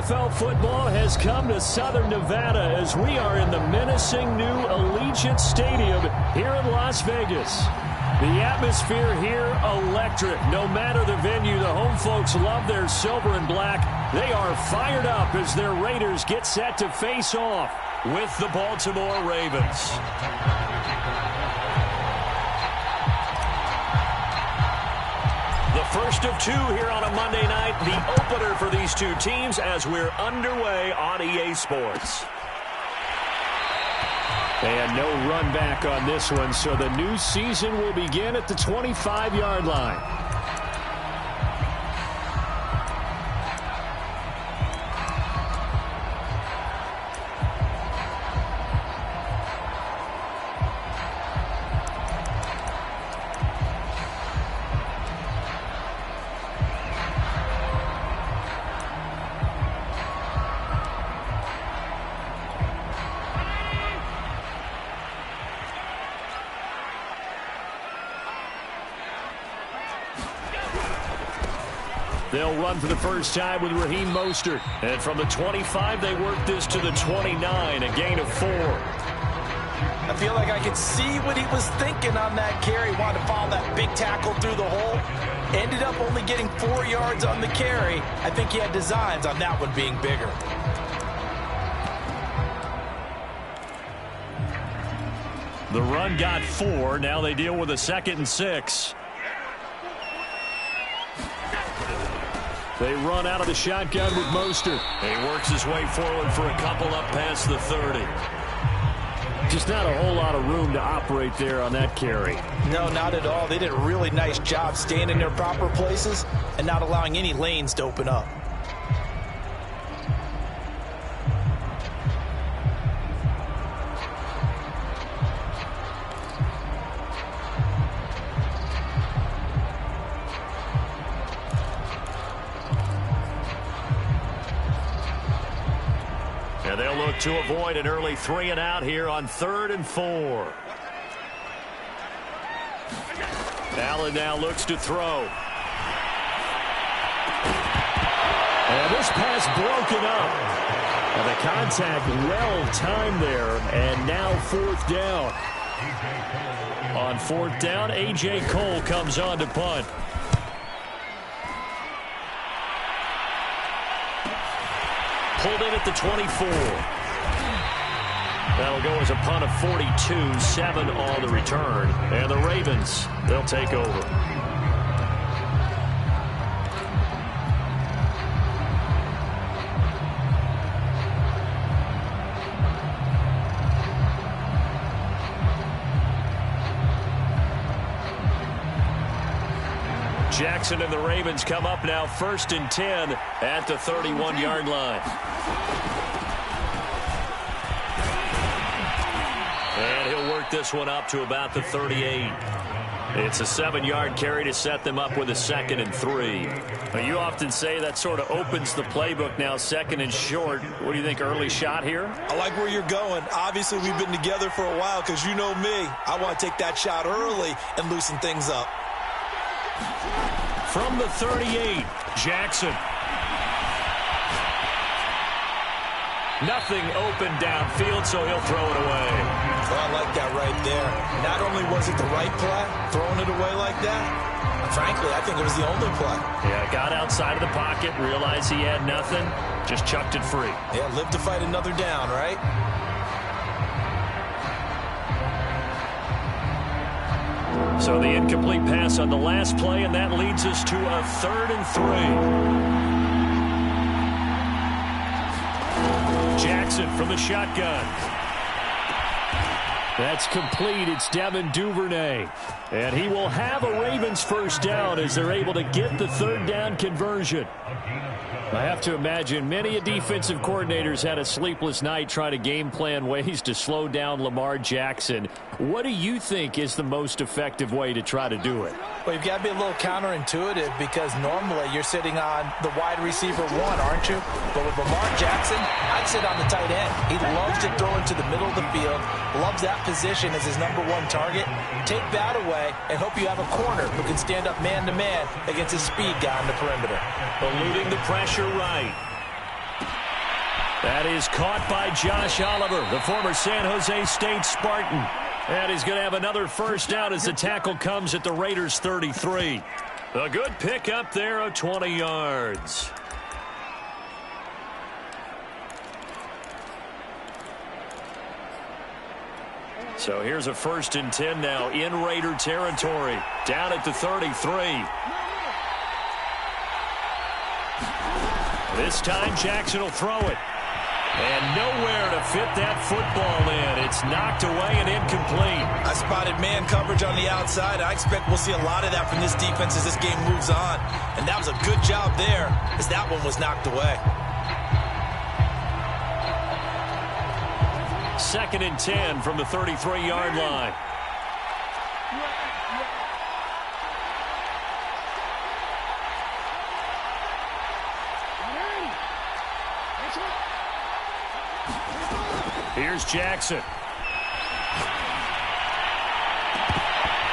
NFL football has come to Southern Nevada as we are in the menacing new Allegiant Stadium here in Las Vegas. The atmosphere here electric. No matter the venue, the home folks love their silver and black. They are fired up as their Raiders get set to face off with the Baltimore Ravens. The first of two here on a Monday night, the opener for these two teams as we're underway on EA Sports. And no run back on this one, so the new season will begin at the 25-yard line. They'll run for the first time with Raheem Mostert. And from the 25, they work this to the 29, a gain of 4. I feel like I could see what he was thinking on that carry. Wanted to follow that big tackle through the hole. Ended up only getting 4 yards on the carry. I think he had designs on that one being bigger. The run got 4. Now they deal with a 2nd and 6. They run out of the shotgun with Mostert. He works his way forward for a couple up past the 30. Just not a whole lot of room to operate there on that carry. No, not at all. They did a really nice job staying in their proper places and not allowing any lanes to open up. And they'll look to avoid an early 3 and out here on 3rd and 4. Allen now looks to throw. And this pass broken up. And the contact well timed there. And now 4th down. On 4th down, A.J. Cole comes on to punt. Pulled in at the 24. That'll go as a punt of 42, 7 on the return. And the Ravens, they'll take over. Jackson and the Ravens come up now 1st and 10 at the 31-yard line. And he'll work this one up to about the 38. It's a 7-yard carry to set them up with a 2nd and 3. Now, you often say that sort of opens the playbook now, 2nd and short. What do you think, early shot here? I like where you're going. Obviously, we've been together for a while because you know me. I want to take that shot early and loosen things up. From the 38, Jackson. Nothing open downfield, so he'll throw it away. Oh, I like that right there. Not only was it the right play, throwing it away like that, frankly, I think it was the only play. Yeah, got outside of the pocket, realized he had nothing, just chucked it free. Yeah, live to fight another down, right? So the incomplete pass on the last play, and that leads us to a 3rd and 3. Jackson from the shotgun. That's complete. It's Devin Duvernay. And he will have a Ravens first down as they're able to get the 3rd down conversion. I have to imagine many defensive coordinators had a sleepless night trying to game plan ways to slow down Lamar Jackson. What do you think is the most effective way to try to do it? Well, you've got to be a little counterintuitive because normally you're sitting on the wide receiver 1, aren't you? But with Lamar Jackson, I'd sit on the tight end. He loves to throw into the middle of the field, loves that position as his #1 target. Take that away and hope you have a corner who can stand up man-to-man against a speed guy on the perimeter. Eluding the pressure right. That is caught by Josh Oliver, the former San Jose State Spartan. And he's going to have another first down as the tackle comes at the Raiders' 33. A good pickup there of 20 yards. So here's a 1st and 10 now in Raider territory. Down at the 33. This time Jackson will throw it. And nowhere to fit that football in. It's knocked away and incomplete. I spotted man coverage on the outside. I expect we'll see a lot of that from this defense as this game moves on. And that was a good job there as that one was knocked away. 2nd and 10 from the 33-yard line. Here's Jackson.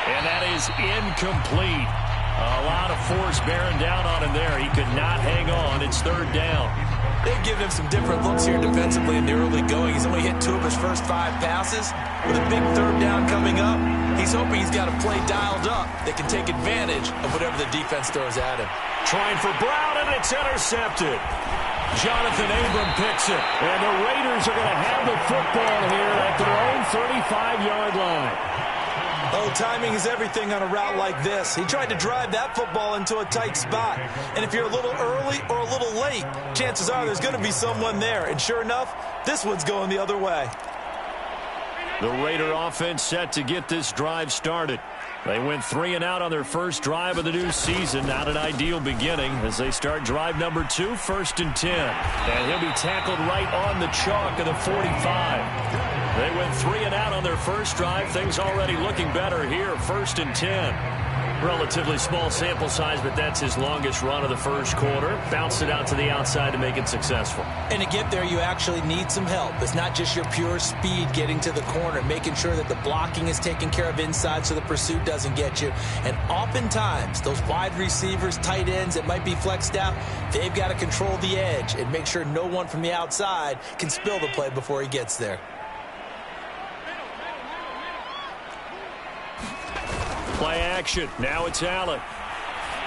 And that is incomplete. A lot of force bearing down on him there. He could not hang on. It's 3rd down. They've given him some different looks here defensively in the early going. He's only hit 2 of his first 5 passes. With a big 3rd down coming up, he's hoping he's got a play dialed up that can take advantage of whatever the defense throws at him. Trying for Brown, and it's intercepted. Jonathan Abram picks it. And the Raiders are going to have the football here at their own 35-yard line. Oh, timing is everything on a route like this. He tried to drive that football into a tight spot. And if you're a little early or a little late, chances are there's going to be someone there. And sure enough, this one's going the other way. The Raider offense set to get this drive started. They went 3 and out on their first drive of the new season. Not an ideal beginning as they start drive number 2, 1st and 10. And he'll be tackled right on the chalk of the 45. They went 3 and out on their first drive. Things already looking better here. 1st and 10. Relatively small sample size, but that's his longest run of the first quarter. Bounced it out to the outside to make it successful. And to get there, you actually need some help. It's not just your pure speed getting to the corner, making sure that the blocking is taken care of inside so the pursuit doesn't get you. And oftentimes, those wide receivers, tight ends that might be flexed out, they've got to control the edge and make sure no one from the outside can spill the play before he gets there. Play action. Now it's Allen.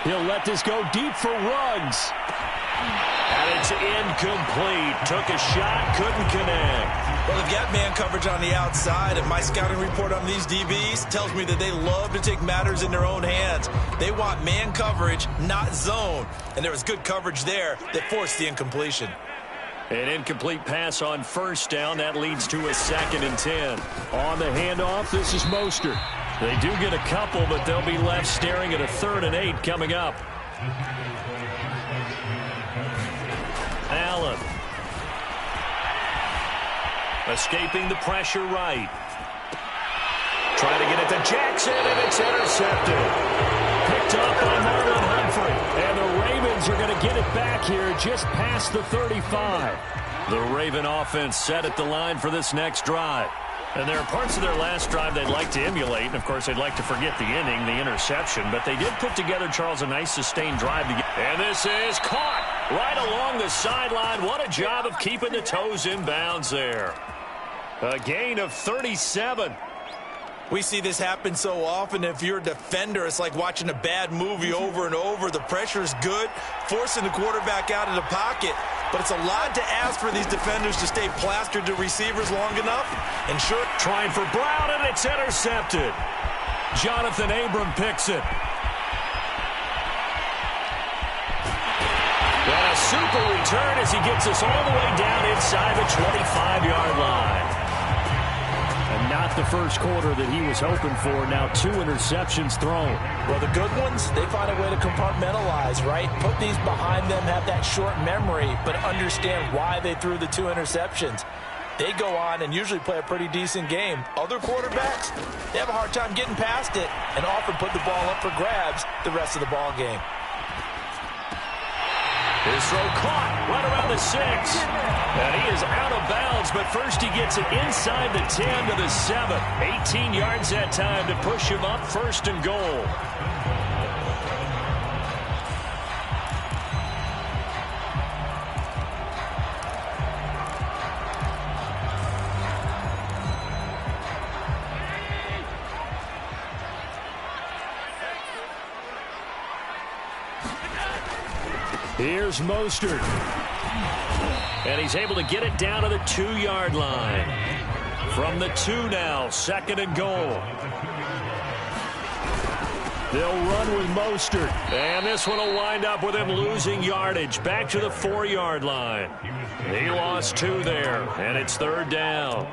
He'll let this go deep for Ruggs. And it's incomplete. Took a shot, couldn't connect. Well, they've got man coverage on the outside, and my scouting report on these DBs tells me that they love to take matters in their own hands. They want man coverage, not zone. And there was good coverage there that forced the incompletion. An incomplete pass on 1st down. That leads to a 2nd and 10. On the handoff, this is Mostert. They do get a couple, but they'll be left staring at a 3rd and 8 coming up. Allen. Escaping the pressure right. Trying to get it to Jackson, and it's intercepted. Picked up by Marlon Humphrey. And the Ravens are going to get it back here just past the 35. The Raven offense set at the line for this next drive. And there are parts of their last drive they'd like to emulate. And, of course, they'd like to forget the inning, the interception. But they did put together, Charles, a nice sustained drive. And this is caught right along the sideline. What a job of keeping the toes in bounds there. A gain of 37. We see this happen so often. If you're a defender, it's like watching a bad movie over and over. The pressure is good, forcing the quarterback out of the pocket. But it's a lot to ask for these defenders to stay plastered to receivers long enough. And sure, trying for Brown, and it's intercepted. Jonathan Abram picks it. And a super return as he gets us all the way down inside the 25-yard line. And not the first quarter that he was hoping for. Now 2 interceptions thrown. Well, the good ones, they find a way to compartmentalize, right? Put these behind them, have that short memory, but understand why they threw the 2 interceptions. They go on and usually play a pretty decent game. Other quarterbacks, they have a hard time getting past it and often put the ball up for grabs the rest of the ball game. His throw caught right around the 6. And he is out of bounds, but first he gets it inside the 10 to the 7. 18 yards that time to push him up 1st and goal. Here's Mostert. And he's able to get it down to the 2-yard line. From the 2 now, 2nd and goal. They'll run with Mostert. And this one will wind up with him losing yardage. Back to the 4-yard line. He lost 2 there, and it's 3rd down.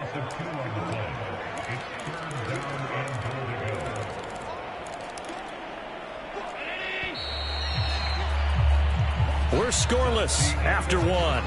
We're scoreless after 1.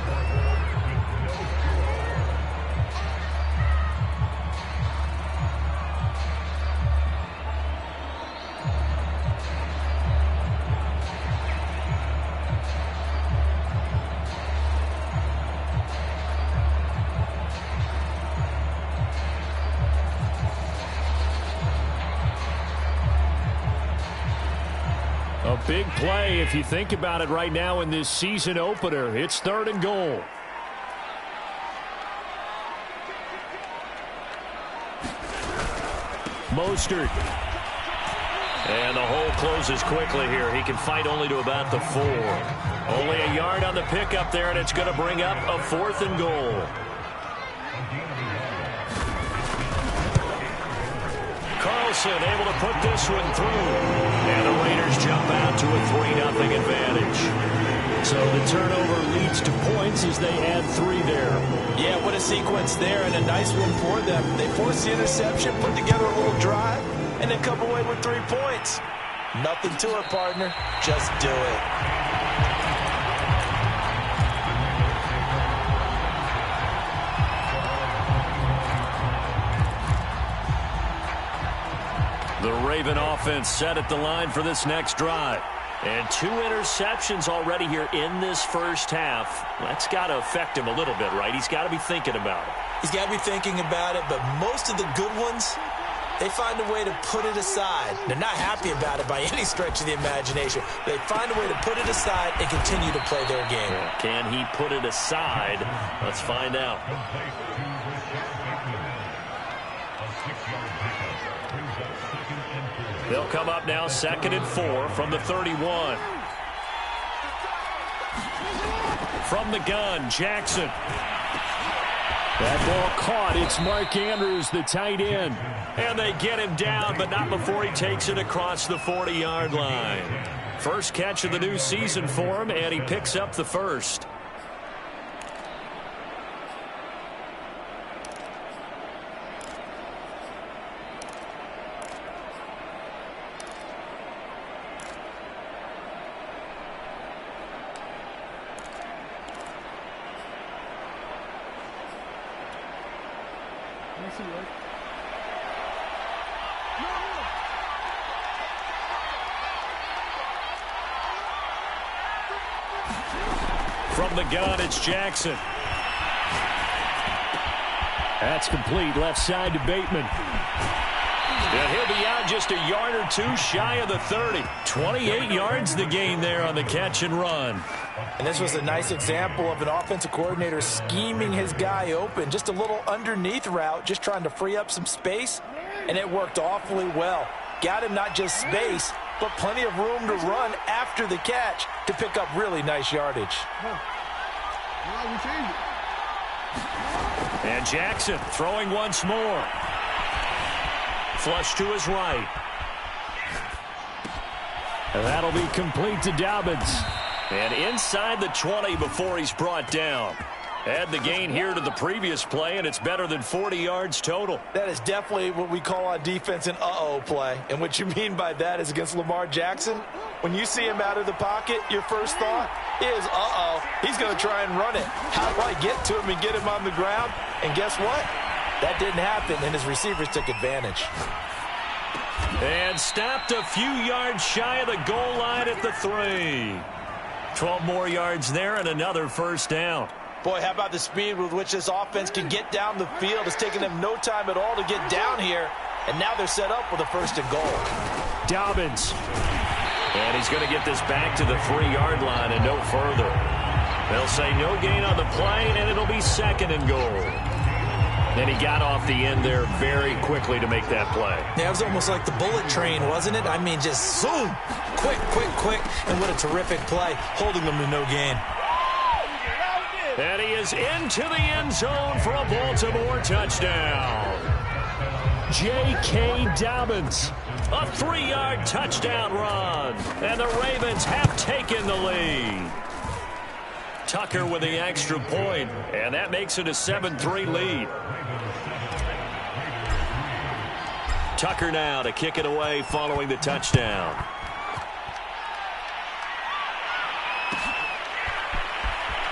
A big play if you think about it right now in this season opener. It's 3rd and goal. Mostert. And the hole closes quickly here. He can fight only to about the 4. Only a yard on the pickup there, and it's going to bring up a 4th and goal. Carlson able to put this one through. And the Raiders jump out to a 3-0 advantage. So the turnover leads to points as they add 3 there. Yeah, what a sequence there, and a nice one for them. They force the interception, put together a little drive, and then come away with 3 points. Nothing to it, partner. Just do it. The Raven offense set at the line for this next drive. And 2 interceptions already here in this first half. That's got to affect him a little bit, right? He's got to be thinking about it. He's got to be thinking about it, but most of the good ones, they find a way to put it aside. They're not happy about it by any stretch of the imagination. They find a way to put it aside and continue to play their game. Can he put it aside? Let's find out. They'll come up now 2nd and 4 from the 31. From the gun, Jackson. That ball caught. It's Mark Andrews, the tight end. And they get him down, but not before he takes it across the 40-yard line. First catch of the new season for him, and he picks up the first. From the gun, it's Jackson. That's complete, left side to Bateman. And he'll be out just a yard or 2 shy of the 30. 28 yards the gain there on the catch and run. And this was a nice example of an offensive coordinator scheming his guy open. Just a little underneath route, just trying to free up some space, and it worked awfully well. Got him not just space, but plenty of room to run after the catch to pick up really nice yardage. And Jackson throwing once more. Flush to his right. And that'll be complete to Dobbins. And inside the 20 before he's brought down. Add the gain here to the previous play, and it's better than 40 yards total. That is definitely what we call on defense an uh-oh play. And what you mean by that is against Lamar Jackson, when you see him out of the pocket, your first thought is, uh-oh, he's going to try and run it. How do I get to him and get him on the ground? And guess what? That didn't happen, and his receivers took advantage. And stopped a few yards shy of the goal line at the 3. 12 more yards there and another first down. Boy, how about the speed with which this offense can get down the field? It's taken them no time at all to get down here, and now they're set up with a 1st and goal. Dobbins. And he's going to get this back to the 3-yard line and no further. They'll say no gain on the play, and it'll be 2nd and goal. And he got off the end there very quickly to make that play. Yeah, it was almost like the bullet train, wasn't it? I mean, just zoom, quick, quick, quick, and what a terrific play, holding them to no gain. And he is into the end zone for a Baltimore touchdown. J.K. Dobbins, a 3-yard touchdown run. And the Ravens have taken the lead. Tucker with the extra point, and that makes it a 7-3 lead. Tucker now to kick it away following the touchdown.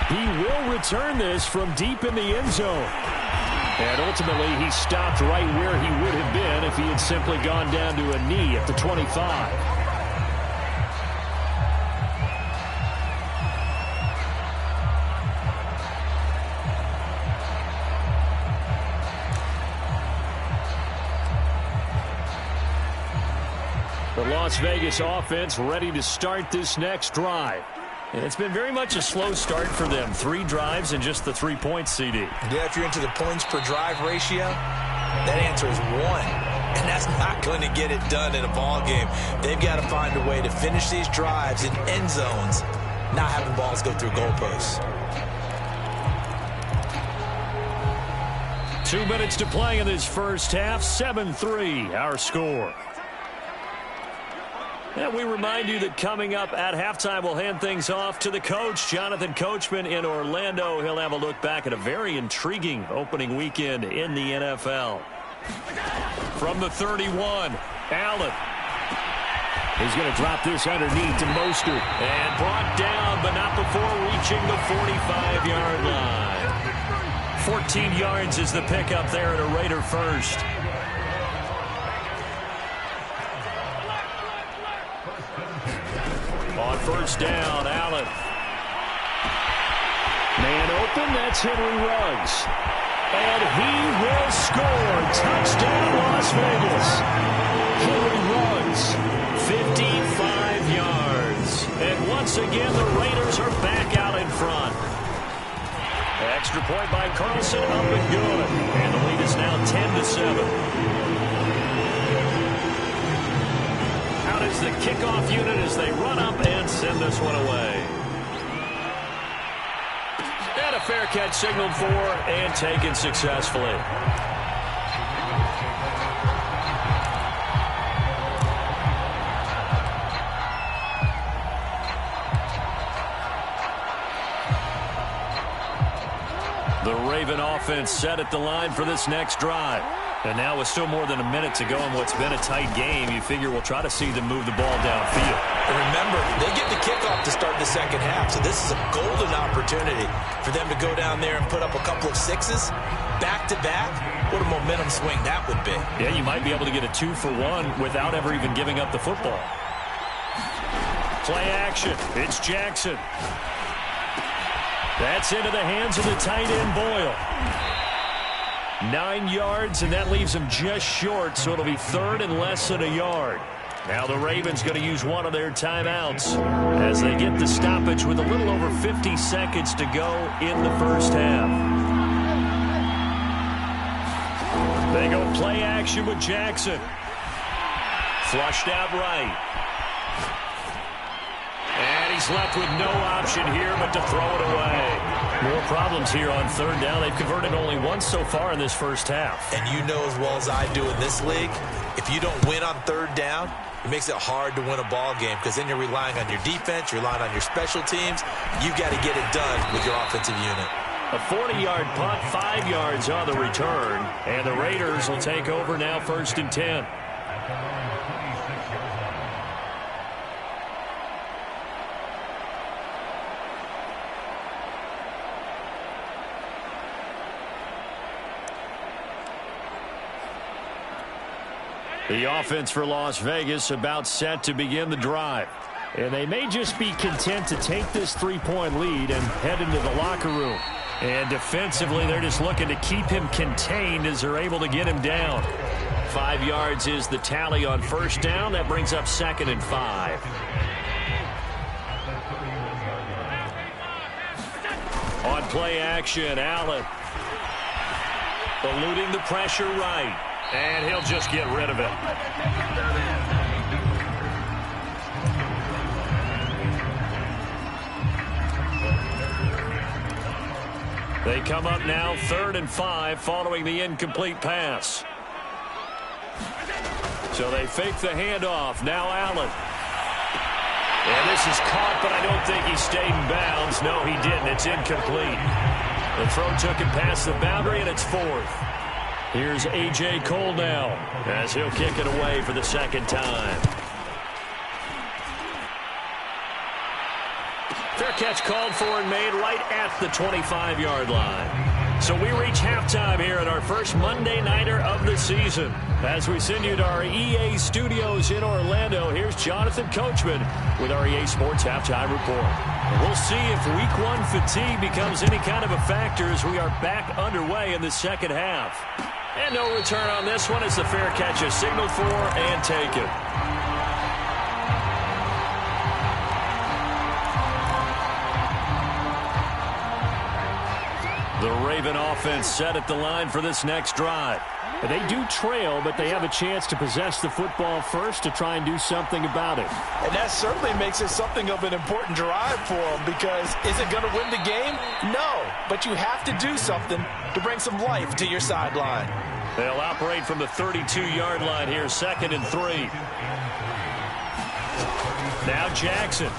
He will return this from deep in the end zone. And ultimately, he stopped right where he would have been if he had simply gone down to a knee at the 25. The Las Vegas offense ready to start this next drive. And it's been very much a slow start for them. 3 drives and just the 3 points, CD. Yeah, if you're into the points per drive ratio, that answer is 1. And that's not going to get it done in a ball game. They've got to find a way to finish these drives in end zones, not having balls go through goalposts. 2 minutes to play in this first half. 7-3, our score. And we remind you that coming up at halftime, we'll hand things off to the coach, Jonathan Coachman in Orlando. He'll have a look back at a very intriguing opening weekend in the NFL. From the 31, Allen. He's going to drop this underneath to Mostert. And brought down, but not before reaching the 45-yard line. 14 yards is the pickup there at a Raider first. On first down, Allen. Man open, that's Henry Ruggs. And he will score. Touchdown, Las Vegas. Henry Ruggs, 55 yards. And once again, the Raiders are back out in front. Extra point by Carlson, up and good. And the lead is now 10-7. Out is the kickoff unit as they run up and send this one away. And a fair catch signaled for and taken successfully. The Raven offense set at the line for this next drive. And now with still more than a minute to go in what's been a tight game, you figure we'll try to see them move the ball downfield. And remember, they get the kickoff to start the second half, so this is a golden opportunity for them to go down there and put up a couple of sixes back-to-back. What a momentum swing that would be. Yeah, you might be able to get a 2-for-1 without ever even giving up the football. Play action. It's Jackson. That's into the hands of the tight end, Boyle. 9 yards, and that leaves him just short, so it'll be third and less than a yard. Now the Ravens going to use one of their timeouts as they get the stoppage with a little over 50 seconds to go in the first half. They go play action with Jackson. Flushed out right. And he's left with no option here but to throw it away. More problems here on third down. They've converted only once so far in this first half. And you know as well as I do in this league, if you don't win on third down, it makes it hard to win a ball game because then you're relying on your defense, you're relying on your special teams. You've got to get it done with your offensive unit. A 40-yard punt, 5 yards on the return. And the Raiders will take over now, 1st and 10. The offense for Las Vegas about set to begin the drive. And they may just be content to take this 3-point lead and head into the locker room. And defensively, they're just looking to keep him contained as they're able to get him down. 5 yards is the tally on first down. That brings up 2nd and 5. On play action, Allen. Eluding the pressure right. And he'll just get rid of it. They come up now 3rd and 5 following the incomplete pass. So they fake the handoff. Now Allen. And this is caught, but I don't think he stayed in bounds. No, he didn't. It's incomplete. The throw took him past the boundary, and it's 4th. Here's A.J. Cole now as he'll kick it away for the second time. Fair catch called for and made right at the 25-yard line. So we reach halftime here at our first Monday Nighter of the season. As we send you to our EA studios in Orlando, here's Jonathan Coachman with our EA Sports Halftime Report. We'll see if Week 1 fatigue becomes any kind of a factor as we are back underway in the second half. And no return on this one as the fair catch is signaled for and taken. The Raven offense set at the line for this next drive. They do trail, but they have a chance to possess the football first to try and do something about it. And that certainly makes it something of an important drive for them, because is it going to win the game? No, but you have to do something to bring some life to your sideline. They'll operate from the 32-yard line here, 2nd and 3. Now Jackson.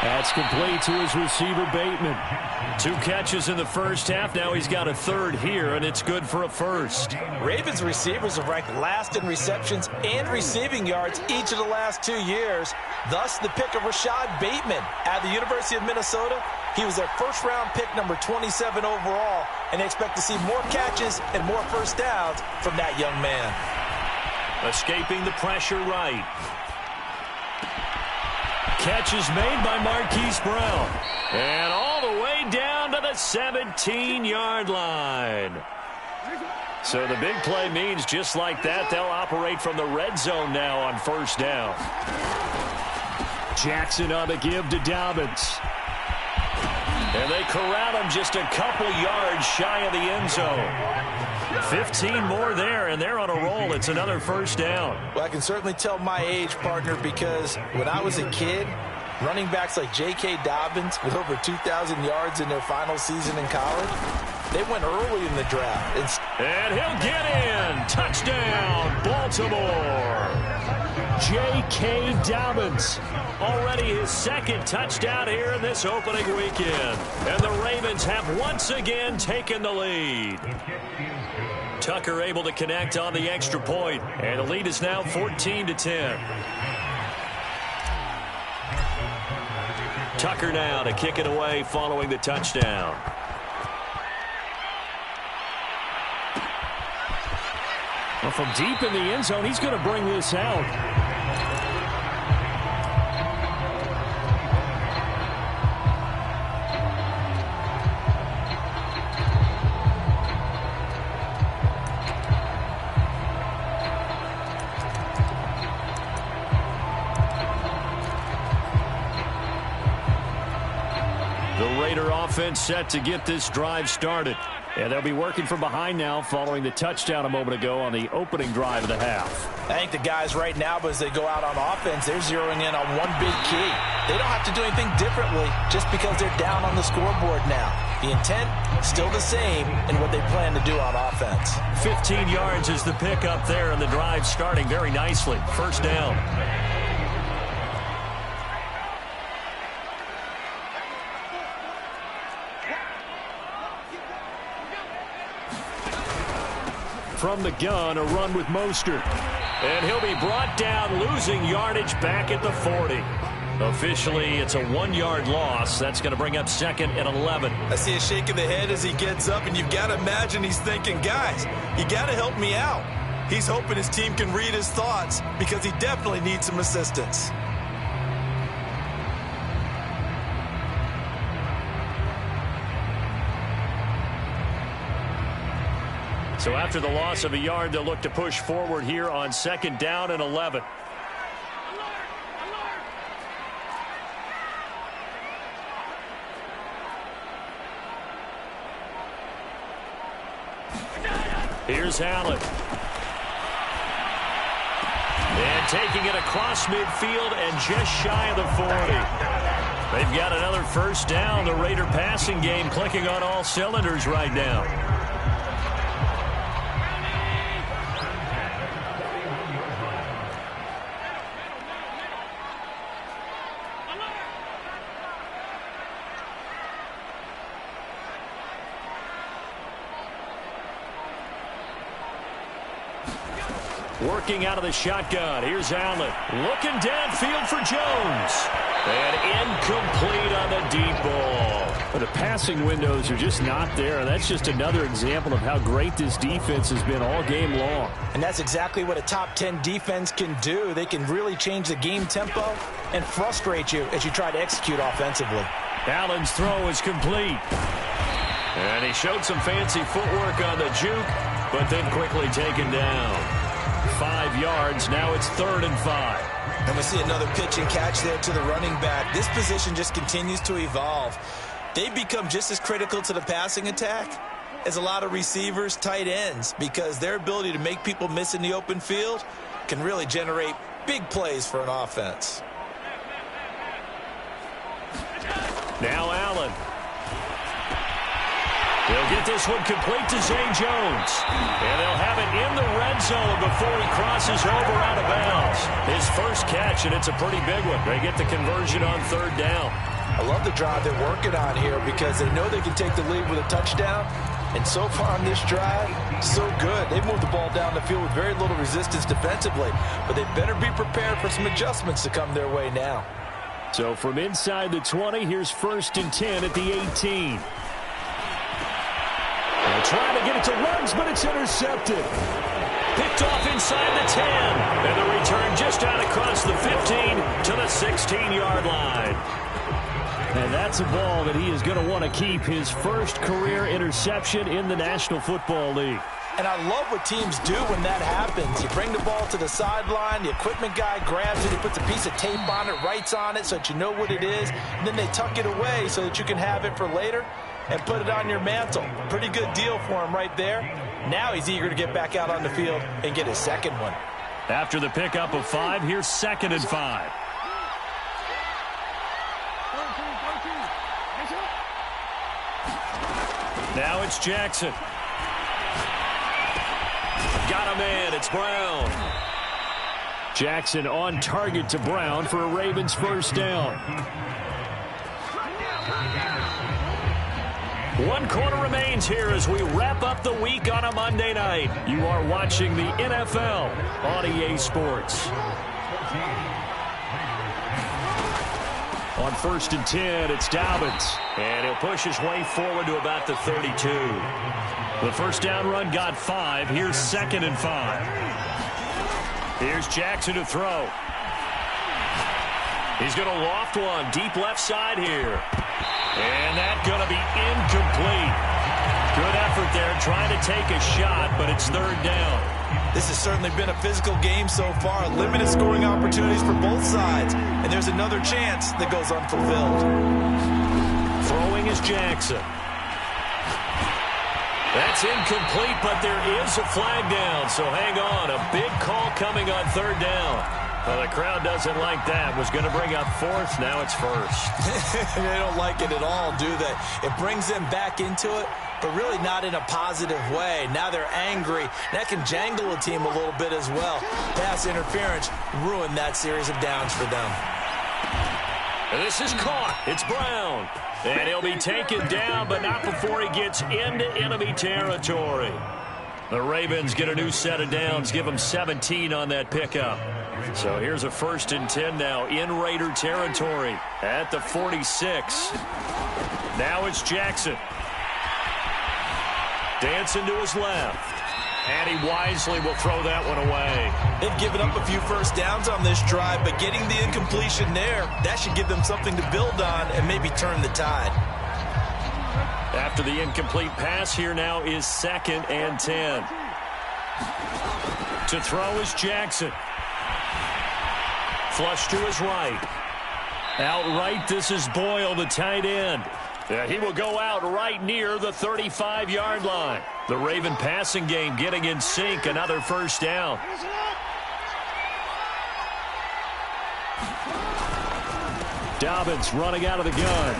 That's complete to his receiver, Bateman. 2 catches in the first half. Now he's got a 3rd here, and it's good for a 1st. Ravens receivers are ranked last in receptions and receiving yards each of the last 2 years. Thus, the pick of Rashad Bateman at the University of Minnesota. He was their first-round pick, number 27 overall, and they expect to see more catches and more first downs from that young man. Escaping the pressure right. Catch is made by Marquise Brown. And all the way down to the 17-yard line. So the big play means just like that, they'll operate from the red zone now on 1st down. Jackson on the give to Dobbins. And they corral him just a couple yards shy of the end zone. 15 more there, and they're on a roll. It's another 1st down. Well, I can certainly tell my age, partner, because when I was a kid, running backs like J.K. Dobbins with over 2,000 yards in their final season in college, they went early in the draft. And he'll get in. Touchdown, Baltimore. J.K. Dobbins. Already his 2nd touchdown here in this opening weekend. And the Ravens have once again taken the lead. Tucker able to connect on the extra point, and the lead is now 14-10. Tucker now to kick it away following the touchdown. Well, from deep in the end zone, he's going to bring this out. Offense set to get this drive started. And they'll be working from behind now following the touchdown a moment ago on the opening drive of the half. I think the guys right now, but as they go out on offense, they're zeroing in on one big key. They don't have to do anything differently just because they're down on the scoreboard now. The intent, still the same in what they plan to do on offense. 15 yards is the pickup there, and the drive starting very nicely. 1st down. From the gun, a run with Mostert. And he'll be brought down, losing yardage back at the 40. Officially, it's a 1-yard loss. That's going to bring up 2nd and 11. I see a shake of the head as he gets up, and you've got to imagine he's thinking, guys, you got to help me out. He's hoping his team can read his thoughts because he definitely needs some assistance. So after the loss of a yard, they'll look to push forward here on 2nd down and 11. Here's Allen. And taking it across midfield and just shy of the 40. They've got another first down. The Raider passing game clicking on all cylinders right now. Working out of the shotgun. Here's Allen. Looking downfield for Jones. And incomplete on the deep ball. But the passing windows are just not there. That's just another example of how great this defense has been all game long. And that's exactly what a top 10 defense can do. They can really change the game tempo and frustrate you as you try to execute offensively. Allen's throw is complete. And he showed some fancy footwork on the juke, but then quickly taken down. 5 yards. Now it's 3rd and 5. And we see another pitch and catch there to the running back. This position just continues to evolve. They become just as critical to the passing attack as a lot of receivers, tight ends, because their ability to make people miss in the open field can really generate big plays for an offense. Now Allen. They'll get this one complete to Zay Jones. And they'll have it in the red zone before he crosses over out of bounds. His first catch, and it's a pretty big one. They get the conversion on 3rd down. I love the drive they're working on here because they know they can take the lead with a touchdown. And so far on this drive, so good. They've moved the ball down the field with very little resistance defensively. But they better be prepared for some adjustments to come their way now. So from inside the 20, here's 1st and 10 at the 18. They're trying to get it to Ruggs, but it's intercepted. Picked off inside the 10. And the return just out across the 15 to the 16-yard line. And that's a ball that he is going to want to keep. His first career interception in the National Football League. And I love what teams do when that happens. You bring the ball to the sideline, the equipment guy grabs it, he puts a piece of tape on it, writes on it so that you know what it is, and then they tuck it away so that you can have it for later and put it on your mantle. Pretty good deal for him right there. Now he's eager to get back out on the field and get his second one. After the pickup of 5, here's 2nd and 5. Now it's Jackson. Got a man. It's Brown. Jackson on target to Brown for a Ravens first down. 1 quarter remains here as we wrap up the week on a Monday night. You are watching the NFL on EA Sports. On 1st and 10, it's Dobbins. And he'll push his way forward to about the 32. The first down run got 5. Here's 2nd and 5. Here's Jackson to throw. He's going to loft one deep left side here. And that's going to be incomplete. Good effort there trying to take a shot, but it's 3rd down. This has certainly been a physical game so far. Limited scoring opportunities for both sides. And there's another chance that goes unfulfilled. Throwing is Jackson. That's incomplete, but there is a flag down, so hang on. A big call coming on 3rd down. Well, the crowd doesn't like that. Was going to bring up 4th. Now it's 1st. They don't like it at all, do they? It brings them back into it, but really not in a positive way. Now they're angry. That can jangle a team a little bit as well. Pass interference ruined that series of downs for them. And this is caught. It's Brown. And he'll be taken down, but not before he gets into enemy territory. The Ravens get a new set of downs. Give them 17 on that pickup. So here's a 1st and 10 now in Raider territory at the 46. Now it's Jackson. Dancing to his left. And he wisely will throw that one away. They've given up a few first downs on this drive, but getting the incompletion there, that should give them something to build on and maybe turn the tide. After the incomplete pass, here now is 2nd and 10. To throw is Jackson. Flush to his right. Outright, this is Boyle, the tight end. Yeah, he will go out right near the 35-yard line. The Raven passing game getting in sync. Another first down. Dobbins running out of the gun.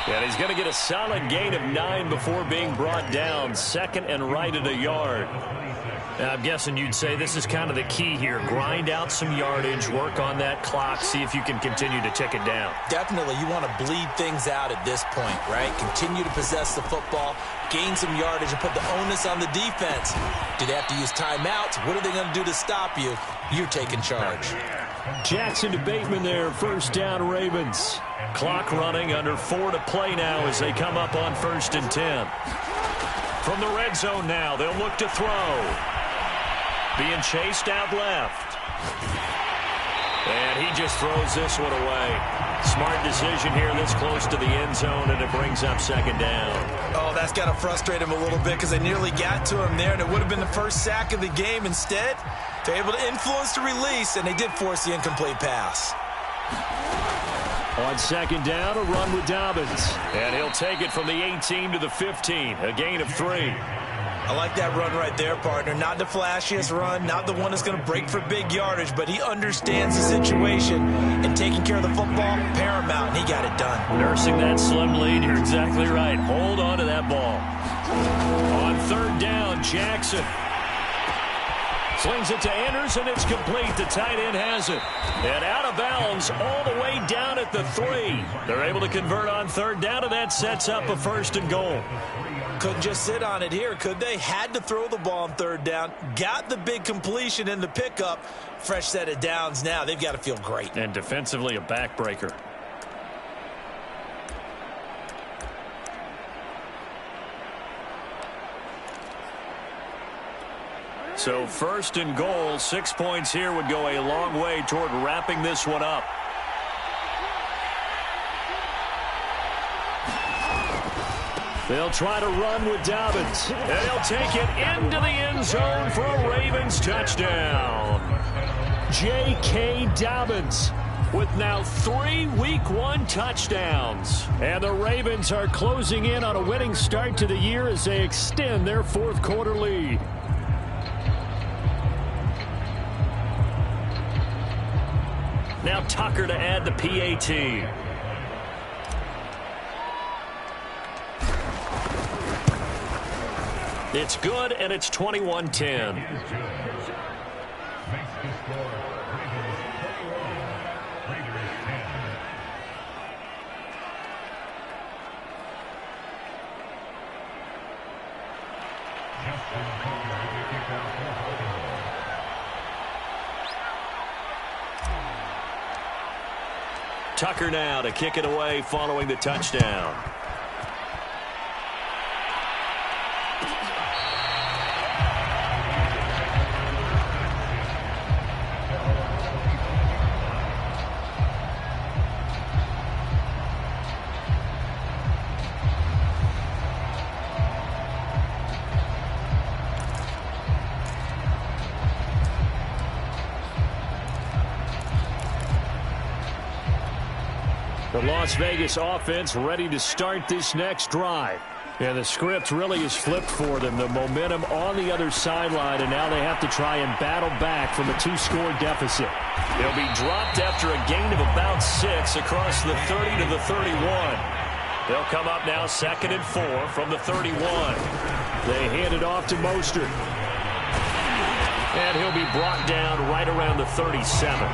And he's going to get a solid gain of 9 before being brought down. Second and right at a yard. I'm guessing you'd say this is kind of the key here. Grind out some yardage, work on that clock, see if you can continue to tick it down. Definitely, you want to bleed things out at this point, right? Continue to possess the football, gain some yardage, and put the onus on the defense. Do they have to use timeouts? What are they going to do to stop you? You're taking charge. Jackson to Bateman there, first down Ravens. Clock running, under 4 to play now as they come up on 1st and 10. From the red zone now, they'll look to throw. Being chased out left. And he just throws this one away. Smart decision here this close to the end zone, and it brings up second down. Oh, that's got to frustrate him a little bit because they nearly got to him there, and it would have been the first sack of the game. Instead, they're able to influence the release, and they did force the incomplete pass. On second down, a run with Dobbins. And he'll take it from the 18 to the 15, a gain of 3. I like that run right there, partner. Not the flashiest run, not the one that's going to break for big yardage, but he understands the situation, and taking care of the football, paramount, and he got it done. Nursing that slim lead, you're exactly right. Hold on to that ball. On third down, Jackson slings it to Anders, and it's complete. The tight end has it. And out of bounds all the way down at the 3. They're able to convert on third down, and that sets up a 1st and goal. Couldn't just sit on it here, could they? Had to throw the ball on third down. Got the big completion in the pickup. Fresh set of downs now. They've got to feel great. And defensively, a backbreaker. So 1st and goal, 6 points here would go a long way toward wrapping this one up. They'll try to run with Dobbins. And he'll take it into the end zone for a Ravens touchdown. J.K. Dobbins with now 3 Week 1 touchdowns. And the Ravens are closing in on a winning start to the year as they extend their 4th quarter lead. Now Tucker to add the PAT. It's good, and it's 21-10. Tucker now to kick it away following the touchdown. The Las Vegas offense ready to start this next drive. And the script really is flipped for them. The momentum on the other sideline, and now they have to try and battle back from a 2-score deficit. They'll be dropped after a gain of about 6 across the 30 to the 31. They'll come up now 2nd and 4 from the 31. They hand it off to Mostert. And he'll be brought down right around the 37.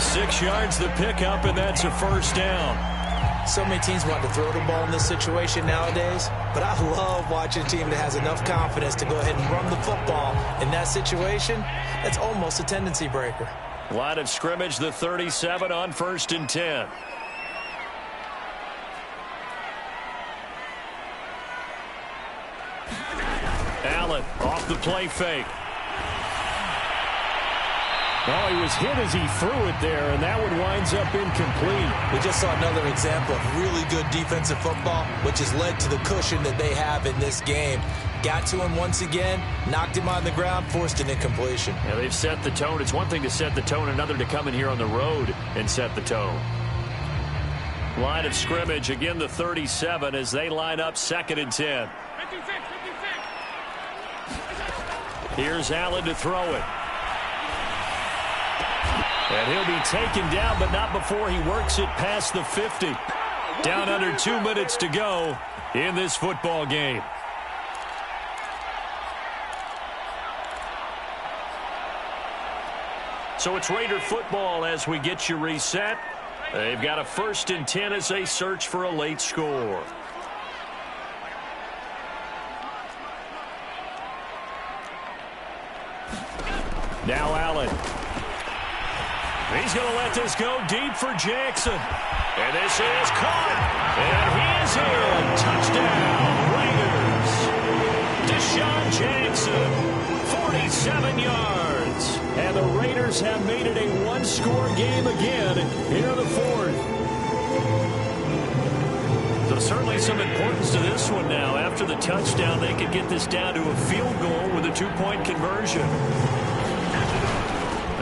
6 yards the pickup, and that's a 1st down. So many teams want to throw the ball in this situation nowadays, but I love watching a team that has enough confidence to go ahead and run the football in that situation. That's almost a tendency breaker. Line of scrimmage, the 37 on 1st and 10. Allen off the play fake. Oh, he was hit as he threw it there, and that one winds up incomplete. We just saw another example of really good defensive football, which has led to the cushion that they have in this game. Got to him once again, knocked him on the ground, forced an incompletion. Yeah, they've set the tone. It's one thing to set the tone, another to come in here on the road and set the tone. Line of scrimmage, again the 37 as they line up 2nd and 10. Here's Allen to throw it. And he'll be taken down, but not before he works it past the 50. Down under 2 minutes to go in this football game. So it's Raider football as we get you reset. They've got a 1st and 10 as they search for a late score. Now Allen. He's going to let this go deep for Jackson. And this is caught. And he is in. Touchdown, Raiders. Deshaun Jackson, 47 yards. And the Raiders have made it a one-score game again here in the 4th. So certainly some importance to this one now. After the touchdown, they could get this down to a field goal with a 2-point conversion.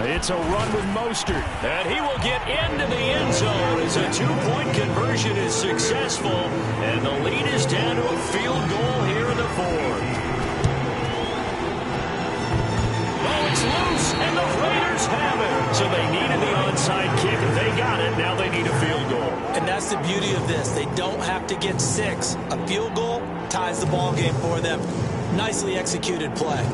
It's a run with Mostert, and he will get into the end zone as a 2-point conversion is successful, and the lead is down to a field goal here in the 4th. Oh, it's loose, and the Raiders have it. So they needed the onside kick, and they got it. Now they need a field goal. And that's the beauty of this. They don't have to get 6. A field goal ties the ball game for them. Nicely executed play.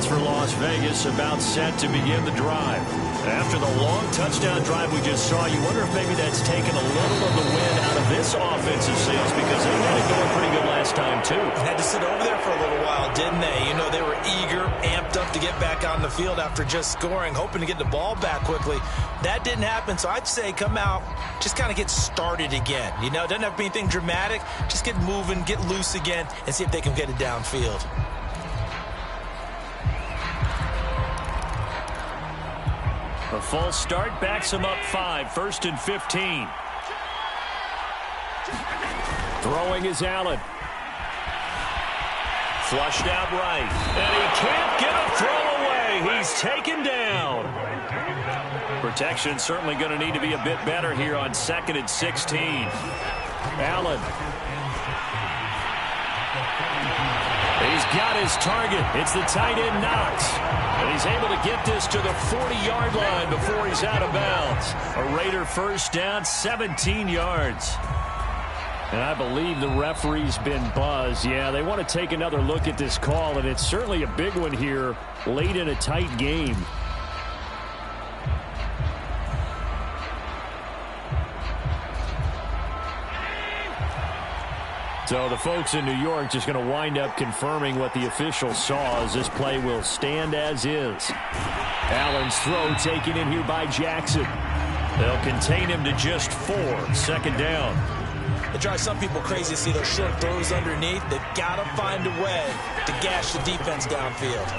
For Las Vegas about set to begin the drive. After the long touchdown drive we just saw, you wonder if maybe that's taken a little of the wind out of this offensive sails because they had it going pretty good last time too. Had to sit over there for a little while, didn't they? You know, they were eager, amped up to get back on the field after just scoring, hoping to get the ball back quickly. That didn't happen, so I'd say come out, just kind of get started again. You know, it doesn't have to be anything dramatic. Just get moving, get loose again, and see if they can get it downfield. A false start backs him up 5. 1st and 15. Throwing is Allen. Flushed out right. And he can't get a throw away. He's taken down. Protection certainly going to need to be a bit better here on 2nd and 16. Allen. He's got his target. It's the tight end Knox. And he's able to get this to the 40-yard line before he's out of bounds. A Raider first down, 17 yards. And I believe the referee's been buzzed. Yeah, they want to take another look at this call, and it's certainly a big one here late in a tight game. So the folks in New York just going to wind up confirming what the officials saw as this play will stand as is. Allen's throw taken in here by Jackson. They'll contain him to just 4. 2nd down. It drives some people crazy to see those short throws underneath. They've got to find a way to gash the defense downfield.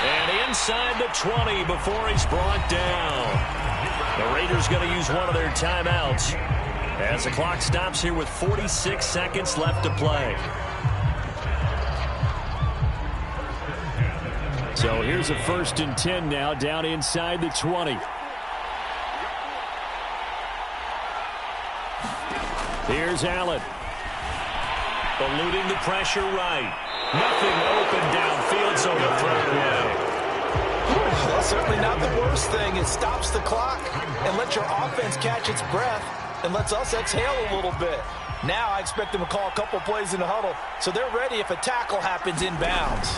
And inside the 20 before he's brought down. The Raiders going to use one of their timeouts as the clock stops here with 46 seconds left to play. So here's a 1st and 10 now down inside the 20. Here's Allen. Eluding the pressure right. Nothing open downfield, so he'll throw it away. Well, certainly not the worst thing. It stops the clock and lets your offense catch its breath and lets us exhale a little bit. Now I expect them to call a couple plays in the huddle, so they're ready if a tackle happens inbounds.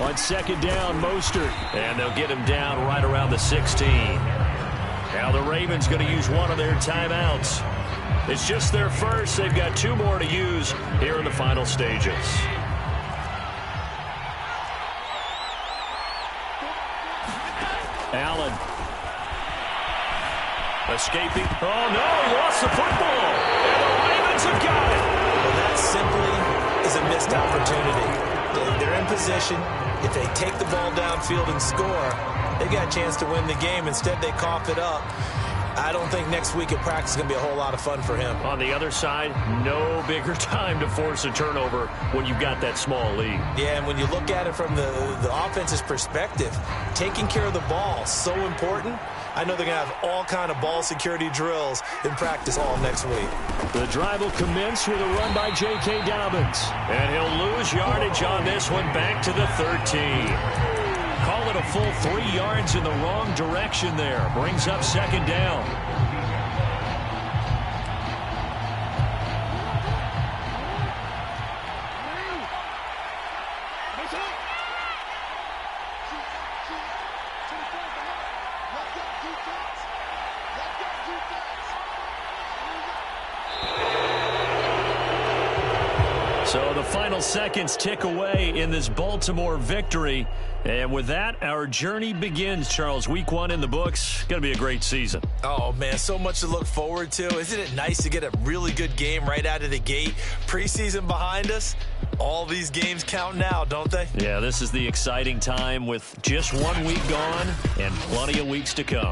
On 2nd down, Mostert. And they'll get him down right around the 16. Now the Ravens going to use one of their timeouts. It's just their first. They've got 2 more to use here in the final stages. Allen. Escaping. Oh, no, he lost the football. And the Ravens have got it. Well, that simply is a missed opportunity. They're in position. If they take the ball downfield and score, they got a chance to win the game. Instead, they cough it up. I don't think next week at practice is going to be a whole lot of fun for him. On the other side, no bigger time to force a turnover when you've got that small lead. Yeah, and when you look at it from the offense's perspective, taking care of the ball, so important. I know they're going to have all kind of ball security drills in practice all next week. The drive will commence with a run by J.K. Dobbins. And he'll lose yardage on this one back to the 13. Call it a full 3 yards in the wrong direction there. Brings up second down. So the final seconds tick away in this Baltimore victory. And with that, our journey begins, Charles. Week 1 in the books. Going to be a great season. Oh, man, so much to look forward to. Isn't it nice to get a really good game right out of the gate? Preseason behind us. All these games count now, don't they? Yeah, this is the exciting time with just 1 week gone and plenty of weeks to come.